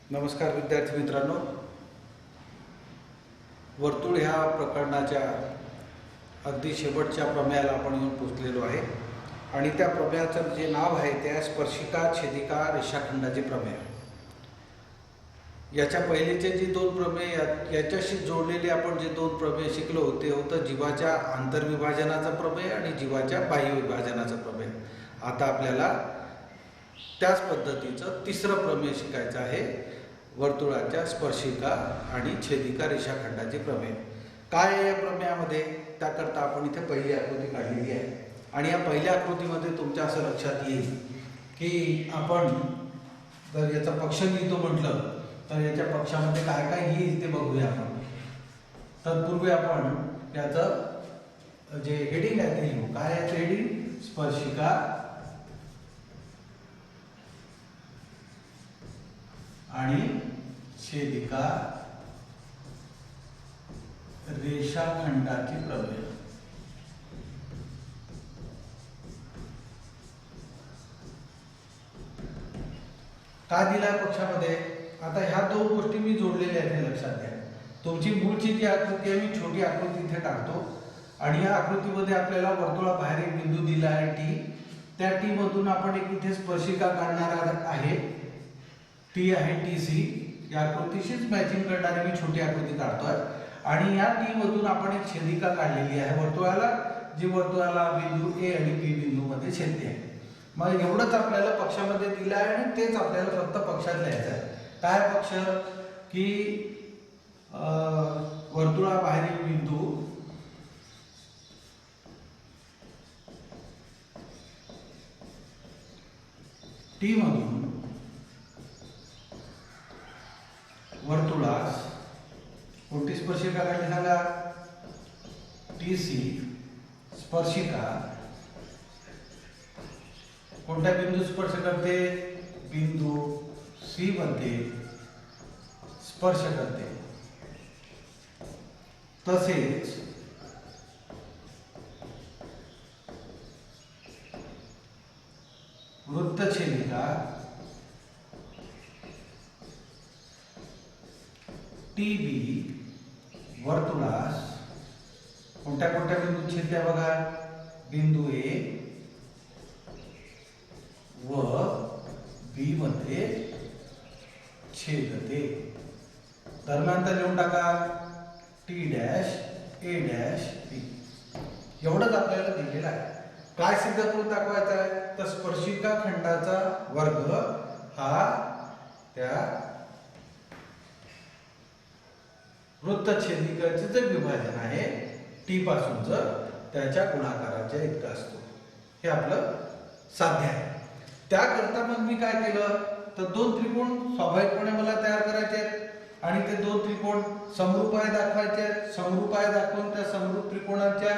नमस्कार विद्यार्थी मित्रांनो, वर्तुळ ह्या प्रकरणाच्या अगदी शेवटच्या प्रमेयाला आपण येऊन पोहोचलेलो आहे आणि त्या प्रमेयाचं जे नाव आहे ते स्पर्शिका छेदिका रेषाखंडाचे प्रमेय. याच्या पहिलेचे जे दोन प्रमेय याच्याशी जोडलेले आपण जे दोन प्रमेय शिकलो ते होतं जीवाच्या आंतरविभाजनाचा प्रमेय आणि जीवाच्या बाह्य विभाजनाचा प्रमेय. आता आपल्याला त्याच पद्धतीचं तिसरं प्रमेय शिकायचं आहे, वर्तुळाच्या स्पर्शिका आणि छेदिका रेषाखंडाचे प्रमेय. काय आहे या प्रमेयामध्ये त्याकरता आपण इथे पहिली आकृती काढलेली आहे आणि या पहिल्या आकृतीमध्ये तुमच्या असं लक्षात येईल की आपण जर याचा पक्ष लिहितो म्हटलं तर याच्या पक्षामध्ये काय काय येईल ते बघूया आपण. तत्पूर्वी आपण याचं जे हेडिंग आहे ते लिहू. काय आहे हेडिंग? स्पर्शिका आणि छेदिका रेषाखंडाचे प्रमेय. काय दिलाय पक्षामध्ये? आता ह्या दोन गोष्टी मी जोडलेल्या आहेत हे लक्षात घ्या. तुमची मूळची जी आकृती आहे मी छोटी आकृती इथे टाकतो आणि या आकृतीमध्ये आपल्याला वर्तुळाबाहेर एक बिंदू दिला आहे टी. त्या टी मधून आपण एक इथे स्पर्शिका काढणार आहे. टी आहे टी सी. या आकृतीशीच मॅचिंग करणारी मी छोटी आकृती काढतोय आणि या टी मधून आपण एक छेदिका काढलेली आहे वर्तुळाला, जी वर्तुळाला बिंदू ए आणि बी बिंदू मध्ये छेदते आहे. मग एवढंच आपल्याला पक्षामध्ये दिलं आहे आणि तेच आपल्याला फक्त पक्षात लिहायचं आहे. काय पक्ष? की वर्तुळाबाहेरील बिंदू टी मधून वर्तुळास कोणती स्पर्शिका काढली सांगा? T C. स्पर्शिका कोणत्या बिंदू स्पर्श करते? बिंदू सी मध्ये स्पर्श करते. तसेच वृत्तछेदिका टी बी वर्तुळास कोणत्या कोणत्या बिंदू छेदते बघा? बिंदू ए व बी मध्ये छेदते. दरम्यानचा लिहून टाका टी डॅश ए डॅश बी. एवढंच आपल्याला दिलेलं आहे. काय सिद्ध करून दाखवायचं आहे? तर स्पर्शिका खंडाचा वर्ग हा त्या वृत्तछेदिकाचे जे विभाजन आहे टी पासूनच त्याच्या गुणाकाराच्या इतका असतो. हे आपलं साध्य आहे. त्याकरता मग मी काय केलं तर दोन त्रिकोण स्वाभाविकपणे मला तयार करायचे आहेत आणि ते दोन त्रिकोण समरूप आहे दाखवायचे आहेत. समरूप आहे दाखवून त्या समरूप त्रिकोणाच्या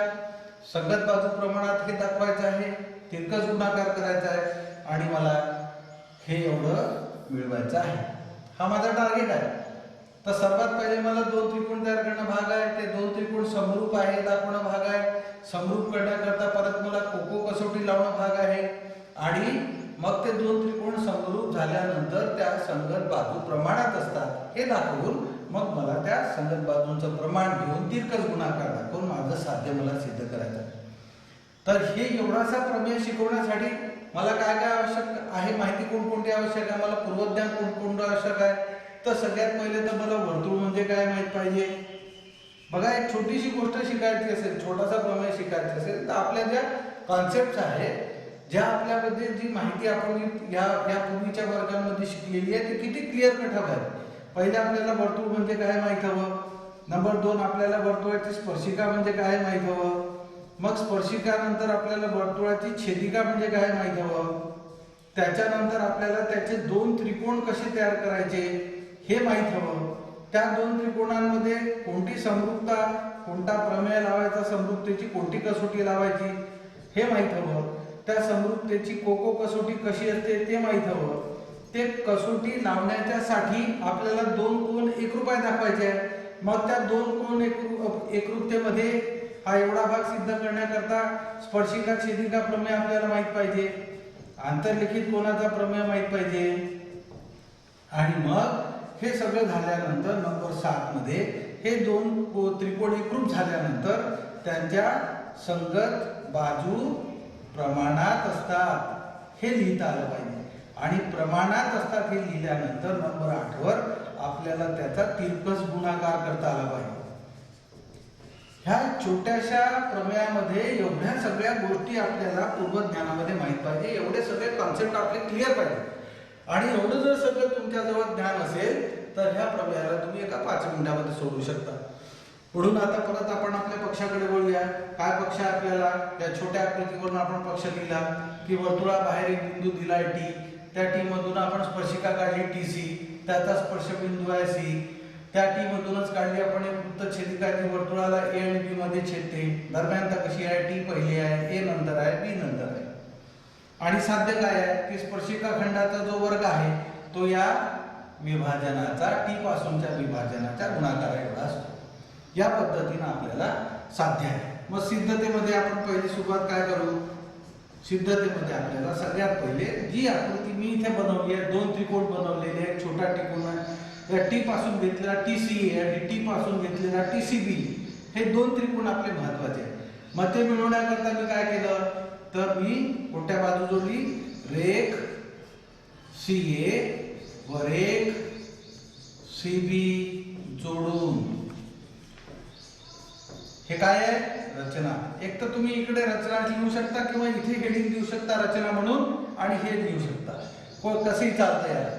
संगत बाजू प्रमाणात हे दाखवायचं आहे. तिरकस गुणाकार करायचा आहे आणि मला हे एवढं मिळवायचं आहे. हा माझा टार्गेट आहे. तर सर्वात पहिले मला दोन त्रिकोण तयार करणं भाग आहे. ते दोन त्रिकोण समरूप आहे दाखवणं भाग आहे. समरूप करण्याकरता परत मला कोको कसोटी लावणं भाग आहे आणि मग ते दोन त्रिकोण समरूप झाल्यानंतर त्या संगत बाजू प्रमाणात असतात हे दाखवून मग मला त्या संगत बाजूंचं प्रमाण घेऊन तिरकस गुणाकार दाखवून माझं साध्य मला सिद्ध करायचं आहे. तर हे एवढासा प्रमेय शिकवण्यासाठी मला काय काय आवश्यक आहे माहिती कोणकोणती आवश्यक आहे? मला पूर्वज्ञान कोणकोणतं आवश्यक आहे? तर सगळ्यात पहिले तर मला वर्तुळ म्हणजे काय माहित पाहिजे. बघा, एक छोटीशी गोष्ट शिकायची असेल, छोटासा प्रमेय शिकायचा असेल तर आपल्या ज्या कॉन्सेप्ट आहेत, ज्या आपल्यामध्ये जी माहिती आपण या पूर्वीच्या वर्गांमध्ये शिकलेली आहे ती किती क्लिअर कट हवं आहे. पहिले आपल्याला वर्तुळ म्हणजे काय माहित हवं. नंबर 2 आपल्याला वर्तुळाची स्पर्शिका म्हणजे काय माहित हवं. मग स्पर्शिका नंतर आपल्याला वर्तुळाची छेदिका म्हणजे काय माहित हवं. त्याच्यानंतर आपल्याला त्याचे 2 त्रिकोण कसे तयार करायचे हे माहित हवं. त्या 2 त्रिकोणांमध्ये कोणती समरूपता, कोणता प्रमेय लावायचा, समरूपतेची कोणती कसोटी लावायची हे माहित हवं. त्या समरूपतेची कोको कसोटी कशी असते ते माहित हवं. ते कसोटी लावण्याच्यासाठी आपल्याला 2 कोन एकरूप दाखवायचे आहे. मग त्या 2 कोन एकरूपतेमध्ये हा एवढा भाग सिद्ध करण्याकरता स्पर्शिका छेदिका प्रमेय आपल्याला माहित पाहिजे, आंतरलिखित कोनाचा प्रमेय माहित पाहिजे. आणि मग हे सगळं झाल्यानंतर नंबर 7 मध्ये हे 2 त्रिकोण एकरूप झाल्यानंतर त्यांच्या संगत बाजू प्रमाणात असतात हे लिहिता आलं पाहिजे. आणि प्रमाणात असतात हे लिहिल्यानंतर नंबर 8 वर आपल्याला त्याचा तिरकस गुणाकार करता आला पाहिजे. ह्या छोट्याशा प्रमेयामध्ये एवढ्या सगळ्या गोष्टी आपल्याला पूर्वज्ञानामध्ये माहित पाहिजे, एवढे सगळे कॉन्सेप्ट आपले क्लिअर पाहिजे. आणि एवढं जर सगळं तुमच्याजवळ ज्ञान असेल तर ह्या प्रमेयाला तुम्ही एका 5 मिनिटामध्ये सोडवू शकता. पुढून आता परत आपण आपल्या पक्षाकडे वळूया. काय पक्ष आहे आपल्याला, या छोट्या आकृतीवरून आपण पक्ष लिहिला की वर्तुळाबाहेर एक बिंदू दिलाय टी, त्या टी मधून आपण स्पर्शिका काढली TC, त्याचा स्पर्शबिंदू आहे C. त्या टी मधूनच काढली आपण एक वृत्त छेदिका जी वर्तुळाला A आणि B मध्ये छेदते. दरम्यानता कशी आहे, T पहिली आहे, A नंतर आहे, B नंतर आहे. आणि साध्य काय आहे की स्पर्शिका खंडाचा जो वर्ग आहे तो या विभाजनाचा T पासूनच्या विभाजनाच्या गुणाकार एवढा असतो. या पद्धतीने आपल्याला साध्य आहे. मग सिद्धतेमध्ये आपण पहिली सुरुवात काय करू. सिद्धतेमध्ये आपल्याला सगळ्यात पहिले जी आकृती मी इथे बनवली आहे, 2 त्रिकोण बनवलेले आहेत. छोटा त्रिकोण आहे, या T पासून घेतलेला TCA आणि T पासून घेतलेला TCB, हे 2 त्रिकोण आपले महत्वाचे आहेत. मग ते मिळवण्याकरता मी काय केलं तर मी कोणत्या बाजू जोडली, रेख CA व रेख CB जोडून. हे काय आहे, रचना. एक तर तुम्ही इकडे रचना लिहू शकता किंवा इथे हेडिंग देऊ शकता रचना म्हणून आणि हे लिहू शकता, कसंही चालतंय यार.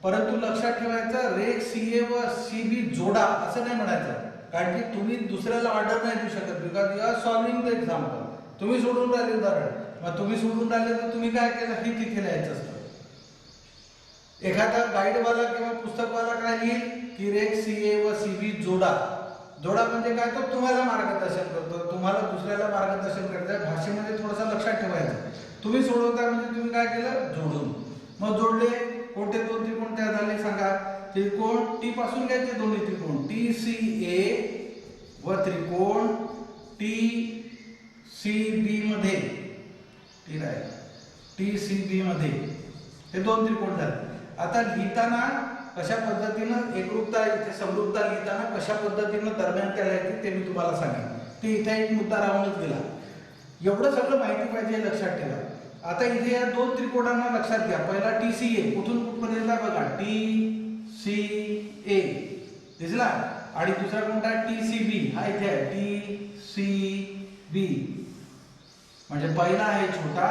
परंतु लक्षात ठेवायचं रेख CA व CB जोडा असं नाही म्हणायचं, कारण की तुम्ही दुसऱ्याला ऑर्डर नाही देऊ शकत. Because you are solving the example. तुम्ही सोडून राहिले उदाहरण, मग तुम्ही सोडून राहिले तर तुम्ही काय केलं हे तिथे लिहायचं असतं. एखादा गाईडवाला किंवा पुस्तकवाला काय लिहिल की रेख CA व CB जोडा. जोडा म्हणजे काय, तो तुम्हाला मार्गदर्शन करतो, तुम्हाला दुसऱ्याला मार्गदर्शन करताय. भाषेमध्ये थोडंसं लक्षात ठेवायचं. तुम्ही सोडवता म्हणजे तुम्ही काय केलं, जोडून. मग जोडले, कोणते 2 त्रिकोण तयार झाले सांगा. त्रिकोण T पासून घ्यायचे दोन्ही त्रिकोण TCA व त्रिकोण TCB मध्ये, ठीक आहे, TCB मध्ये हे 2 त्रिकोण झाले. आता लिहिताना कशा पद्धतीनं एकरूपता इथे समरूपता लिहिताना कशा पद्धतीनं दरम्यान त्याला येते ते मी तुम्हाला सांगेन. ते इथे एक मुद्दा राहूनच गेला. एवढं सगळं माहिती पाहिजे, लक्षात ठेवा. आता इथे या 2 त्रिकोणांना लक्षात घ्या. पहिला TCA कुठून कुठपर्यंत बघा, TCA दिसला. आणि दुसरा कोणता TCB, हा इथे आहे TCB. म्हणजे पहिला आहे छोटा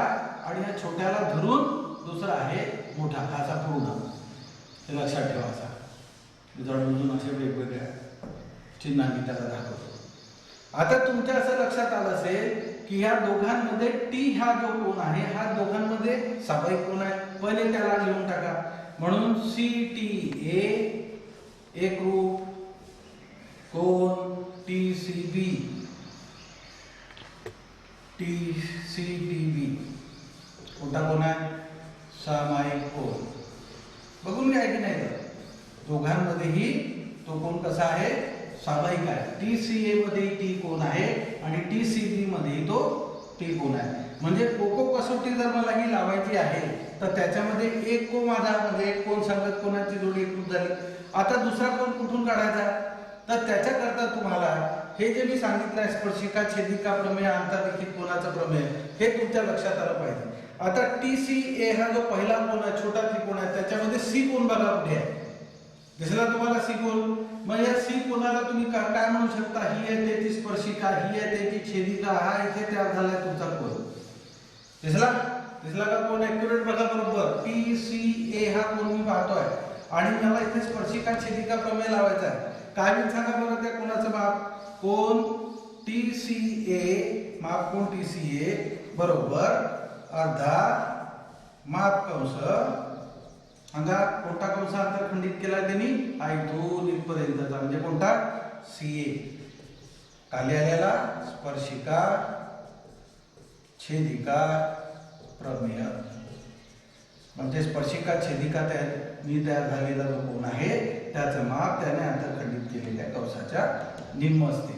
आणि या छोट्याला धरून दुसरा आहे मोठा, हाचा पूर्ण. हे लक्षात ठेवा. असा जडून असे वेगवेगळ्या चिन्हांनी त्याला दाखवतो. आता तुमच्या असं लक्षात आलं असेल की ह्या दोघांमध्ये T हा जो कोन आहे हा दोघांमध्ये सामायिक कोन आहे. पहिले त्याला लिहून टाका. म्हणून CTA एकरूप कोन TCB कोणता कोन आहे, सामायिक कोन. बघून घ्या की नाही, तर दोघांमध्येही तो कोन कसा आहे, सामायिक आहे. TCA मध्ये T कोन आहे आणि TCB मध्ये तो T कोन आहे. म्हणजे कोको कसोटी जर मला ही लावायची आहे तर त्याच्यामध्ये एक कोन माझा म्हणजे एक कोन संगत कोनाची जोडी एकरूप झाली. आता दुसरा कोन कुठून काढायचा, तर त्याच्याकरता तुम्हाला हे जे मी सांगितलं आहे स्पर्शिका छेदिका प्रमेय, आंतरलिखित कोनाचं प्रमेय, हे तुमच्या लक्षात आलं पाहिजे. आता TCA हा जो पहिला कोन आहे, छोटा त्रिकोण आहे, त्याच्यामध्ये C कोन बघा कुठे आहे, दिसला तुम्हाला C कोन. मग या C कोनाला तुम्ही काय म्हणू शकता, ही आहे त्याची स्पर्शिका, ही आहे त्याची छेदिका, हा इथे तयार झालाय तुमचा कोन. दिसला का कोन, ऍक्युरेट बघा बरोबर. TCA हा कोन मी पाहतोय आणि मला इथे स्पर्शिका छेदिका प्रमेय लावायचा आहे. काय होईल सांगा बरं त्या कोणाचं माप? कोण TCA, माप कोण TCA बरोबर अर्धा माप कंस, सांगा कोणता कंस अंतरखंडित केला त्यांनी? हा इथून इथपर्यंतचा म्हणजे कोणता? CA. खाली आलेला स्पर्शिका छेदिका प्रमेय म्हणजे स्पर्शिका छेदिका तयार झालेला जो कोण आहे त्याचं माप त्याने अंतरखंडित केलेल्या कंसाच्या निम्म असते.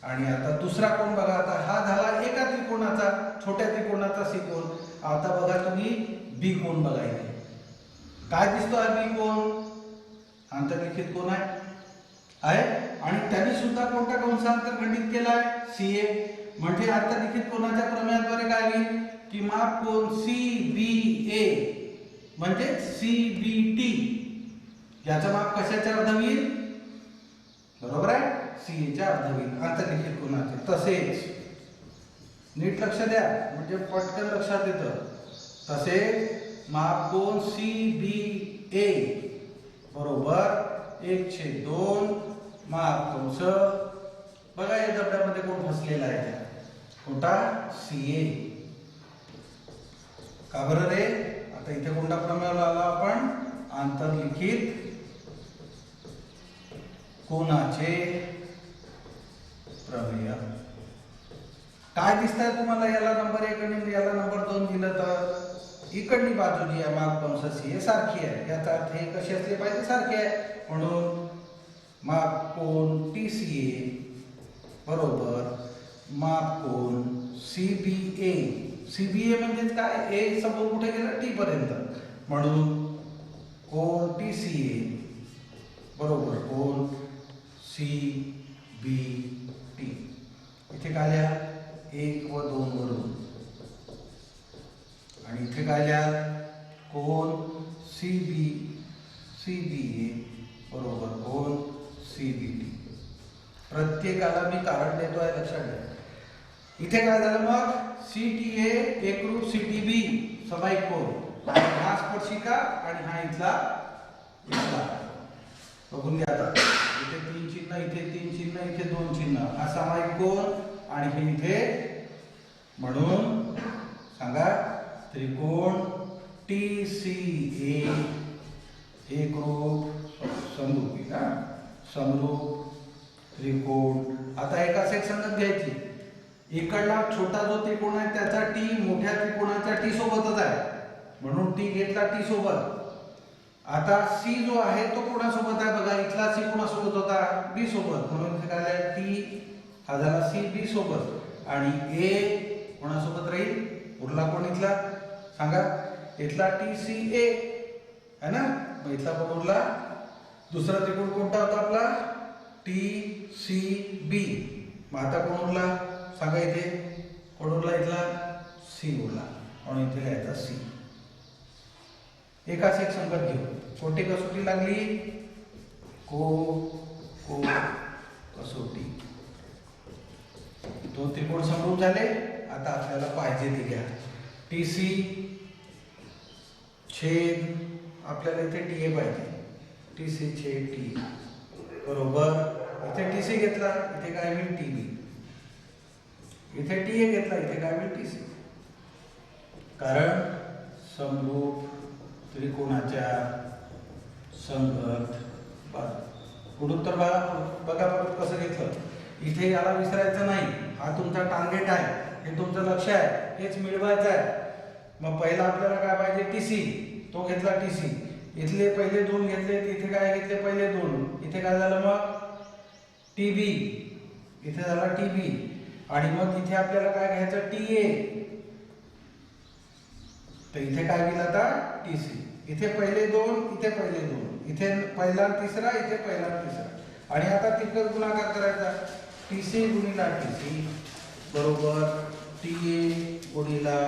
आणि आता दुसरा कोण बघा. आता हा झाला एका त्रिकोणाचा, छोट्या त्रिकोणाचा C कोण. आता बघा तुम्ही B कोण बघा इथे काय दिसतो आहे? B कोण आंतरलिखित कोण आहे आणि त्यांनी सुद्धा कोणता कंस अंतरखंडित केलाय? CA. म्हणजे आंतरलिखित कोणाच्या प्रमेयाद्वारे काय होईल की माप कोण CBA म्हणजे CBT याचं माप कशाच्या अर्ध होईल? बरोबर आहे, CA च्या अर्ध होईल आंतरलिखित कोणाचे. तसेच नीट लक्ष द्या म्हणजे पटकन लक्षात येतं. तसेच माप कोण CBA बरोबर 1/2 माप कंस. बघा या डब्यामध्ये कोण फसलेला आहे? कोणता? CA. का बरं रे? आता इथे कोणता प्रमेय लावला आपण? आंतरलिखित कोणाचे प्रमेय. काय दिसतंय तुम्हाला? याला नंबर 1 आणि याला नंबर 2 दिलं तर इकडली बाजू जी आहे माप कंस CA सारखी आहे. याचा अर्थ हे कसे असले पाहिजे? सारखे आहे. म्हणून माप कोण TCA बरोबर माप कोण CBA. CBA म्हणजे काय? A समोर कुठे गेला? T पर्यंत. म्हणून कोण TCA बरोबर कोण CBT. इथे काय लिहा? 1 व 2 वरून आणि इथे काय लिहा? कोण CBA बरोबर कोण CBT. प्रत्येकाला मी कारण देतो आहे, लक्षात घ्या. इथे काय झालं मग? CTA एकरूप CTB समाईक कोण. हा स्पर्शिका आणि हा इथला बघून घ्या. आता इथे 3 चिन्ह, इथे 3 चिन्ह, इथे 2 चिन्ह, हा समाईक कोण आणि हे इथे. म्हणून सांगा त्रिकोण TCA एकरूप समरूपी का समरूप त्रिकोण. आता एकाच एक संगत घ्यायची. इकडला छोटा जो त्रिकोण आहे त्याचा T मोठ्या त्रिकोणाच्या T सोबतच आहे म्हणून T घेतला T सोबत. आता C जो आहे तो कोणासोबत आहे? बघा इथला C कोणासोबत होता? B सोबत. म्हणून इथे काय आहे? T हा झाला CB सोबत आणि A कोणासोबत राहील? उरला कोण इथला? सांगा. इथला TCA है ना. मग इथला कोण उरला? दुसरा त्रिकोण कोणता होता आपला? TCB. मग आता कोण उरला? सांगा इथे कोण उरला? इथला C उरला म्हणून इथे लिहायचा C. एकाच एक संगत घेऊ. कोणती कसोटी लागली? को कसोटी. दोन त्रिकोण समरूप झाले. आता आपल्याला पाहिजे ते घ्या. TC छेद आपल्याला इथे TA पाहिजे. TC छेद T बरोबर. इथे TC घेतला इथे काय होईल? TB. इथे TA घेतला इथे काय होईल? TC. कारण समरूप त्रिकोणाच्या संगत बाजू. गुणोत्तर बघा परत कसं घेतलं. इथे याला विसरायचं नाही. हा तुमचा टार्गेट आहे, हे तुमचं लक्ष आहे, हेच मिळवायचं आहे. मग पहिला आपल्याला काय पाहिजे? TC. तो घेतला TC. इथले पहिले 2 घेतले, इथे काय घेतले? पहिले 2. इथे काय झालं मग? TB. इथे झाला TB आणि मग इथे आपल्याला काय घ्यायचं? TA. तर इथे काय होईल आता? TC. इथे पहिले 2, इथे पहिले 2, इथे पहिला तिसरा, इथे पहिला तिसरा आणि आता तिकडे गुणाकार करायचा. TC गुणिला TC बरोबर TA गुणिला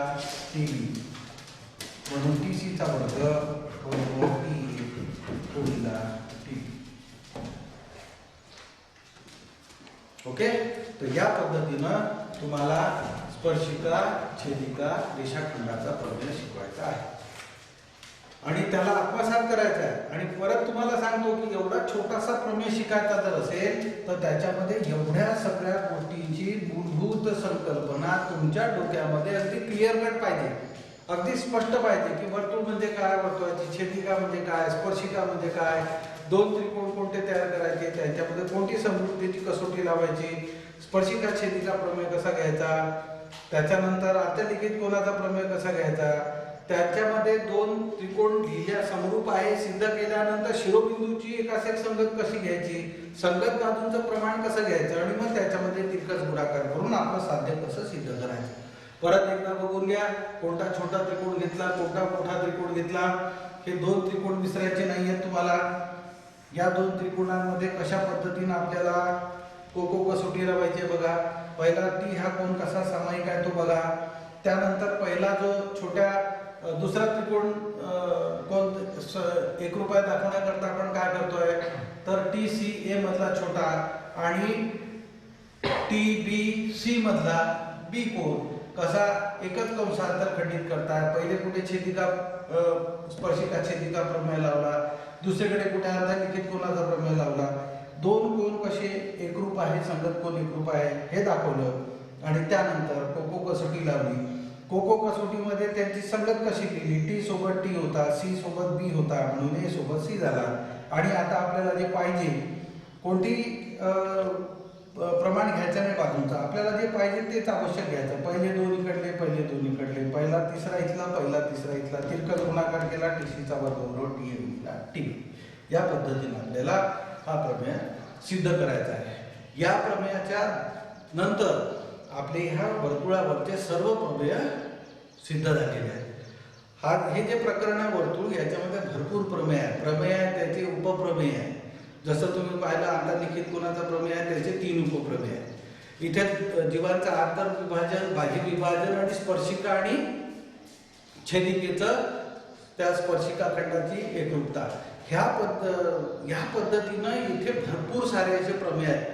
TB म्हणून TC चा वर्ग बरोबर TA गुणिला TB. ओके. तर या पद्धतीनं तुम्हाला स्पर्शिका छेदिका रेषाखंडाचा प्रमेय शिकवायचा आहे. आणि त्याला आत्मसात करायचा आहे. आणि परत तुम्हाला सांगतो की एवढा छोटासा प्रमेय शिकायचा जर असेल तर त्याच्यामध्ये एवढ्या सगळ्या गोष्टींची मूलभूत संकल्पना तुमच्या डोक्यामध्ये अगदी क्लिअर कट पाहिजे, अगदी स्पष्ट पाहिजे की वर्तुळ म्हणजे काय, वर्तुळाची छेदिका म्हणजे काय, स्पर्शिका म्हणजे काय, दोन त्रिकोण कोणते तयार करायचे, त्यांच्यामध्ये कोणती समृद्धीची कसोटी लावायची, स्पर्शिका छेदिका प्रमेय कसा घ्यायचा, त्याच्यानंतर अत्यलिखित कोणाचा प्रमेय कसा घ्यायचा, त्याच्यामध्ये दोन त्रिकोण लिहिल्या समरूप आहे सिद्ध केल्यानंतर शिरोबिंदूची एकास एक संगत कशी घ्यायची, संगत बाजूंचं प्रमाण कसं घ्यायचं आणि मग त्याच्यामध्ये तिरकस गुणाकार करून आपलं साध्य कसं सिद्ध करायचं. परत एकदा बघून घ्या, कोणता छोटा त्रिकोण घेतला, कोणता मोठा त्रिकोण घेतला, हे दोन त्रिकोण विसरायचे नाहीयेत तुम्हाला. या दोन त्रिकोणांमध्ये कशा पद्धतीने आपल्याला कोको कसोटी लावायची बघा. पहिला टी हा कोण कसा सामायिक आहे तो बघा. त्यानंतर पहिला जो छोट्या दुसरा त्रिकोण कोण एक रुपया दाखवण्याकरता आपण काय करतोय तर टी सी ए मधला छोटा आणि टी बी सी मधला बी कोण कसा एकच कंसांतर खंडित करताय. पहिले कुठे छेदिका स्पर्शिका छेदिका प्रमेय लावला, दुसरीकडे कुठे अर्थलिखित कोणाचा प्रमेय लावला, दोन कोण कसे एकरूप आहे, संगत कोण एकरूप आहे हे दाखवलं आणि त्यानंतर कोको कसोटी लावली. कोको कसोटीमध्ये त्यांची संगत कशी केली, टी सोबत टी होता, सी सोबत बी होता म्हणून ए सोबत सी झाला. आणि आता आपल्याला जे पाहिजे कोणती प्रमाण घ्यायचं नाही बाजूंचा, आपल्याला जे पाहिजे तेच आवश्यक घ्यायचं. पहिले दोन्हीकडले, पहिले दोन्हीकडले, पहिला तिसरा इथला, पहिला तिसरा इथला, तिरकस गुणाकार केला, टीसीचा वर्ग टी लिहिला टी. या पद्धतीने आपल्याला हा प्रमेय सिद्ध करायचा आहे. या प्रमेयाच्या नंतर आपले ह्या वर्तुळावरचे सर्व प्रमेय सिद्ध झालेले आहेत. हे जे प्रकरण आहे वर्तुळ याच्यामध्ये भरपूर प्रमेय आहे. प्रमेय आहे त्याचे उपप्रमेय आहे. जसं तुम्ही पाहिलं अंतर्लिखित कोणाचा प्रमेय आहे त्याचे 3 उपप्रमेय आहेत. इथे जीवांचं आंतर विभाजन, बाह्य विभाजन आणि स्पर्शिका आणि छेदिकेचं त्या स्पर्शिका खंडाची एकरूपता. ह्या पद्धतीनं इथे भरपूर सारे असे प्रमेय आहेत.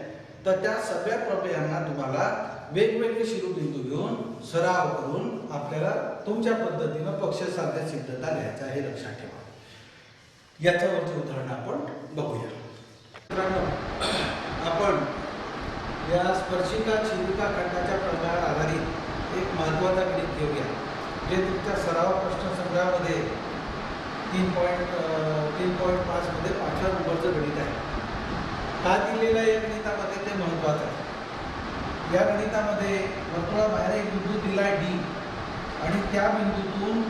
तर त्या सगळ्या प्रमेयांना तुम्हाला वेगवेगळे शिरोबिंदू घेऊन सराव करून आपल्याला तुमच्या पद्धतीनं पक्षसाध्य सिद्धता लिहायचा हे लक्षात ठेवा. याच्यावरचे उदाहरण आपण बघूया. आपण या स्पर्शिका छेदिका खंडाच्या प्रमेयावर आधारित एक महत्त्वाचा गणित घेऊया जे तुमच्या सराव प्रश्नसंग्रहामध्ये 3.5 मध्ये 5व्या नंबरचं गणित आहे. का दिलेलं आहे या गणितामध्ये ते महत्त्वाचं आहे. या गणितामध्ये वर्तुळाबाहेर एक बिंदू दिला डी आणि त्या बिंदूतून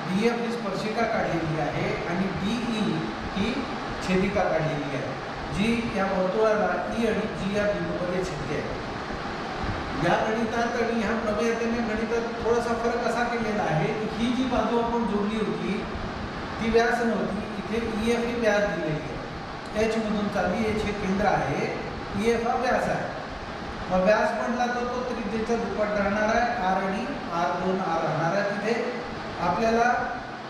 डी एफ ही स्पर्शिका काढलेली आहे आणि डी ई ही छेदिका काढलेली आहे जी या वर्तुळाला ई आणि जी या बिंदूमध्ये छेदते आहे. या गणितात आणि ह्या प्रमेयाने गणितात थोडासा फरक असा केलेला आहे की ही जी बाजू आपण जोडली होती ती व्यास नव्हती, इथे ई एफ ही व्यास दिलेली आहे. एच मधून चालली, एच हे केंद्र आहे, ई एफ हा व्यास आहे. मग व्यास म्हटला तर तो त्रिज्येच्या दुप्पट राहणार आहे, आर आणि R2 R राहणार आहे. तिथे आपल्याला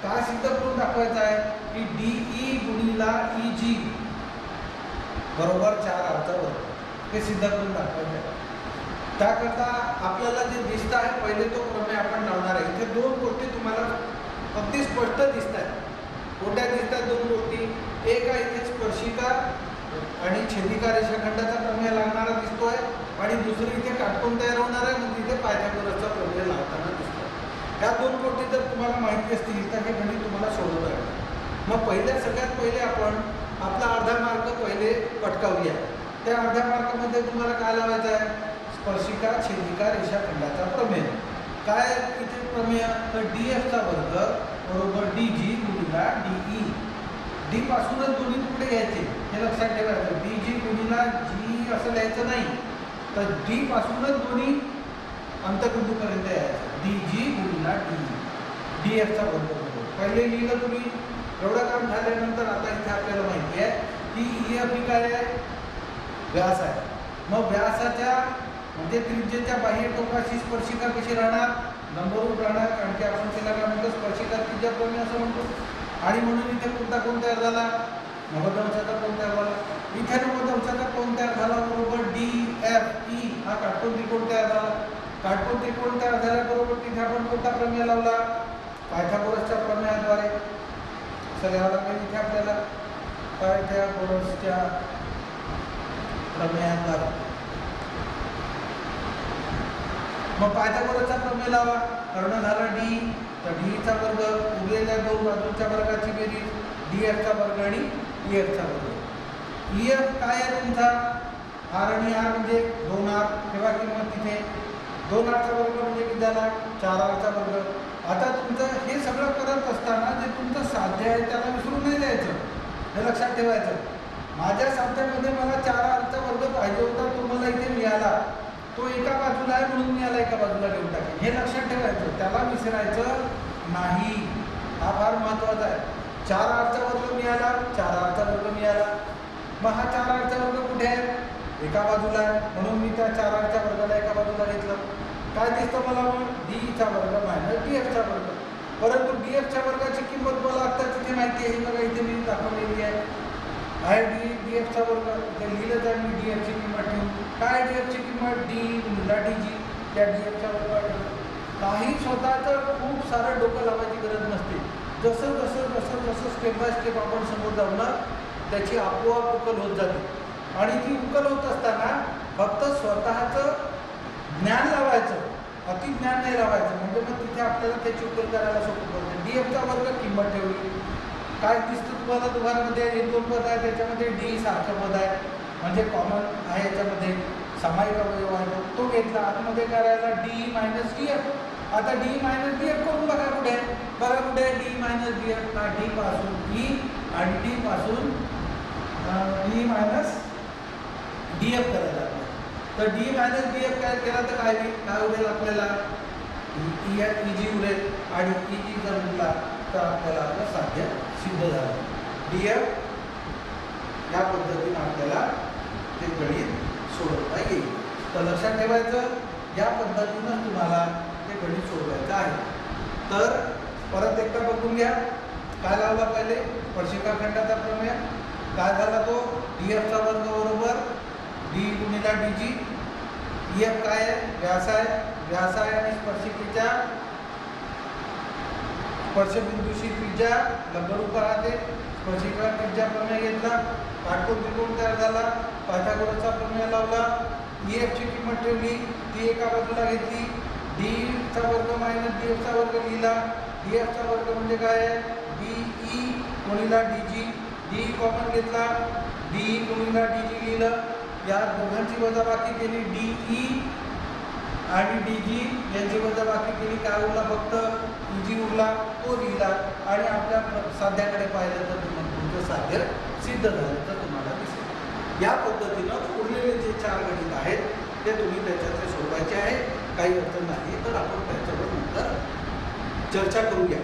काय सिद्ध करून दाखवायचं आहे की डीई गुणिला ई जी बरोबर 4R चा वर्ग हे सिद्ध करून दाखवायचं आहे. त्याकरता आपल्याला जे दिसत आहे पहिले तो प्रमेय आपण लावणार आहे. इथे दोन गोष्टी तुम्हाला अगदी स्पष्ट दिसत आहेत. कोणत्या दिसतात दोन गोष्टी, एक आहे इथे स्पर्शिका आणि छेदिका रेषाखंडाचा प्रमेय लागणारा दिसतोय आणि दुसरी इथे काटकोन तयार होणार आहे म्हणजे इथे पायथागोरसचा प्रमेय लावताना दिसतोय. ह्या दोन गोष्टी जर तुम्हाला माहिती असतील तर हे गणित तुम्हाला सोडवता येईल. मग सगळ्यात पहिले आपण आपला अर्धा मार्क पहिले पटकावूया. त्या अर्ध्या मार्कामध्ये तुम्हाला काय लावायचं आहे, स्पर्शिका छेदिका रेषाखंडाचा प्रमेय. काय इथे प्रमेय तर डी एफचा वर्ग बरोबर डी जी गुणिला डीई. डी पासूनच दोन्ही तुकडे घ्यायचे हे लक्षात ठेवायचं. डी जी गुणिला जी असं लिहायचं नाही तर डी पासूनच दोन्ही अंतबिंदूपर्यंत यायचं. डी जी गुणिला डीई डी एफचा वर्ग बरोबर पहिले लिहिलं तुम्ही. एवढं काम झाल्यानंतर आता इथे आपल्याला माहिती आहे की ई एफ ही काय आहे, व्यास आहे. मग व्यासाच्या म्हणजे त्रिज्येच्या बाह्य टोकाशी स्पर्शिका कशी राहणार, लंबरूप राहणार, कारण की आपण त्याला काय म्हणतो स्पर्शिका त्रिज्या प्रमेय असं म्हणतो. आणि म्हणून इथे कोणता कोण तयार झाला, 90 अंशाचा कोण तयार झाला. इथे 90 अंशाचा कोण तयार झाला बरोबर डी एफ ई हा काटकोन त्रिकोण तयार झाला. काटकोन त्रिकोण तयार झाल्याबरोबर तिथे आपण कोणता प्रमेय लावला, पायथागोरसच्या प्रमेयाद्वारे. कसं लिहावं लागेल इथे आपल्याला पायथागोरसच्या प्रमेयाद्वारे. मग पायथागोरसचा प्रमेय लावा. कर्ण झाला डी, तर डीचा वर्ग उरलेल्या दोन बाजूंच्या वर्गाची बेरीज डीएफचा वर्ग आणि ईएफचा वर्ग. ईएफ काय आहे तुमचा? आर आणि आर म्हणजे 2r. तेव्हा किंमत तिथे 2rचा वर्ग म्हणजे किती झाला? 4rचा वर्ग. आता तुमचं हे सगळं करत असताना जे तुमचं साध्य आहे त्याला विसरून नाही द्यायचं, हे लक्षात ठेवायचं. माझ्या साध्यामध्ये मला 4rचा वर्ग पाहिजे होता, तो मला इथे मिळाला, तो एका बाजूला आहे म्हणून मी याला एका बाजूला घेऊन टाकेन, हे लक्षात ठेवायचं, त्याला विसरायचं नाही. हा फार महत्त्वाचा आहे. 4rचा वर्ग मिळाला, 4rचा वर्ग मिळाला. मग हा 4rचा वर्ग कुठे आहे? एका बाजूला आहे, म्हणून मी त्या 4rच्या वर्गाला एका बाजूला घेतलं. काय दिसतं मला? मग डीचा वर्ग मायनस डीएफचा वर्ग. परंतु डीएफच्या वर्गाची किंमत मला आता तिथे माहिती आहे, बघा इथे मी दाखवलेली आहे डीएफचा वर्ग. इथे लिहिलं आहे मी डीएफची किंमत ठेवून. काय डीएफची किंमत? डी गुणिले डीजी, त्या डीएफचा वर्ग. काही स्वतःचं खूप सारं डोकं लावायची गरज नसते. जसं जसं जसं जसं स्टेप बाय स्टेप आपण समोर जाऊ ना, त्याची आपोआप उकल होत जाते. आणि ती उकल होत असताना फक्त स्वतःचं ज्ञान लावायचं, अति ज्ञान नाही लावायचं, म्हणजे मग तिथे आपल्याला त्याची उकल करायला सोपं पडते. डीएफचा वर्ग किंमत ठेवली. काय दिसतं तुम्हाला? दोघांमध्ये हे दोन पद आहे, त्याच्यामध्ये डी सारखं पद आहे, म्हणजे कॉमन आहे, याच्यामध्ये सामायिक अवयव आहे, तो घेतला. आतमध्ये करायला डी मायनस डीएफ. आता डी मायनस डीएफ करून बघा कुठे आहे? बघा कुठे आहे डी मायनस डीएफ? हा डी पासून ई आणि डी पासून डी मायनस डीएफ करायला. तर डी मायनस डीएफ काय केला तर काय उरेल आपल्याला? इजी उरेल. आणि इजी जर उरला तर आपल्याला आपलं साध्य सिद्ध झालं. डीएफ या पद्धतीने आपल्याला ते गणित सोडवता येईल. तर लक्षात ठेवायचं, या पद्धतीनं तुम्हाला ते गणित सोडवायचं आहे. तर परत एकदा बघून घ्या. काय लावला पहिले? स्पर्शिकाखंडाचा प्रमेय. काय झाला तो? डीएफचा वर्ग बरोबर डी गुणिले डीजी. ईएफ काय आहे? व्यास आहे. व्यास आहे आणि स्पर्शिकेच्या स्पर्शबिंदूशी त्रिज्या लंबरूप राहते. स्पर्शिका त्रिज्या प्रमेय घेतला, काटकोन त्रिकोण तयार झाला. पायथागोरसचा प्रमेय लावला. ईएफची किंमत ठेवली, ती एका बाजूला घेतली. डीचा वर्ग मायनस डीएफचा वर्ग लिहिला. डीएफचा वर्ग म्हणजे काय आहे? डीई गुणिले डीजी. डी कॉमन घेतला, डी गुणिले डीजी लिहिलं. या दोघांची वजाबाकी केली, डीई आणि डीजी यांची वजाबाकी केली. काय उरला? फक्त इजी उरला, तो लिहिला. आणि आपल्या साध्याकडे पाहिलं तर तुमचं साध्य सिद्ध झालं तर तुम्हाला दिसेल. या पद्धतीनं उरलेले जे 4 गणित आहेत ते तुम्ही त्याच्यातले सोडवायचे आहे. काही अडचण नाही तर आपण त्याच्यावर नंतर चर्चा करूया.